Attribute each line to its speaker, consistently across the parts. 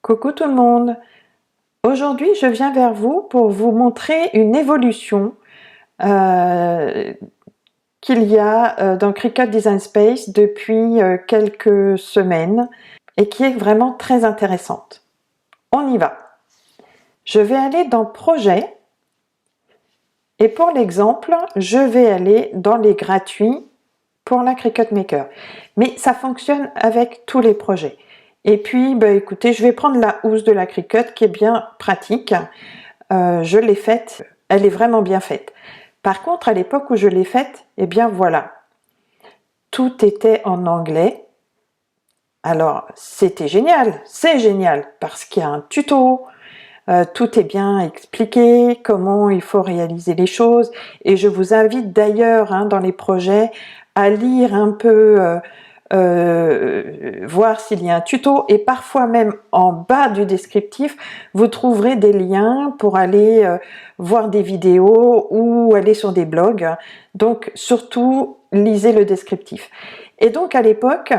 Speaker 1: Coucou tout le monde! Aujourd'hui je viens vers vous pour vous montrer une évolution qu'il y a dans Cricut Design Space depuis quelques semaines et qui est vraiment très intéressante. On y va! Je vais aller dans Projet et pour l'exemple je vais aller dans les gratuits pour la Cricut Maker. Mais ça fonctionne avec tous les projets. Et puis, écoutez, je vais prendre la housse de la Cricut qui est bien pratique. Je l'ai faite, elle est vraiment bien faite. Par contre, à l'époque où je l'ai faite, eh bien voilà, tout était en anglais. Alors, c'était génial, c'est génial, parce qu'il y a un tuto, tout est bien expliqué, comment il faut réaliser les choses. Et je vous invite d'ailleurs dans les projets à lire un peu voir s'il y a un tuto, et parfois même en bas du descriptif vous trouverez des liens pour aller voir des vidéos ou aller sur des blogs. Donc surtout lisez le descriptif. Et donc à l'époque,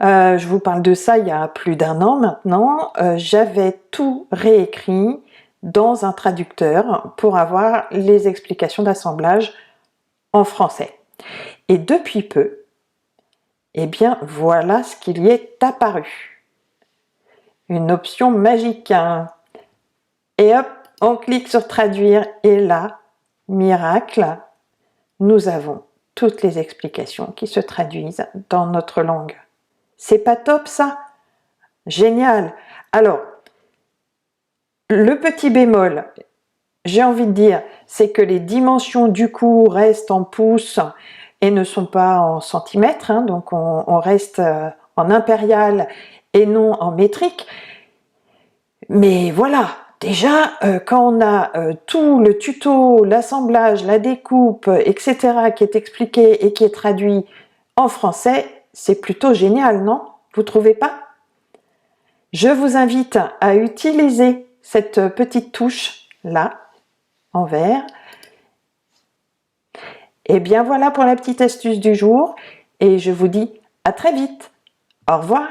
Speaker 1: je vous parle de ça il y a plus d'1 an maintenant, j'avais tout réécrit dans un traducteur pour avoir les explications d'assemblage en français. Et depuis peu, eh bien voilà ce qu'il y est apparu. Une option magique. Et hop, on clique sur traduire et là, miracle, nous avons toutes les explications qui se traduisent dans notre langue. C'est pas top ça? Génial! Alors, le petit bémol, j'ai envie de dire, c'est que les dimensions du coup restent en pouces et ne sont pas en centimètres, donc on reste en impérial et non en métrique. Mais voilà, déjà quand on a tout le tuto, l'assemblage, la découpe, etc. qui est expliqué et qui est traduit en français, c'est plutôt génial, non? Vous trouvez pas? Je vous invite à utiliser cette petite touche là, en vert. Et bien voilà pour la petite astuce du jour, et je vous dis à très vite. Au revoir.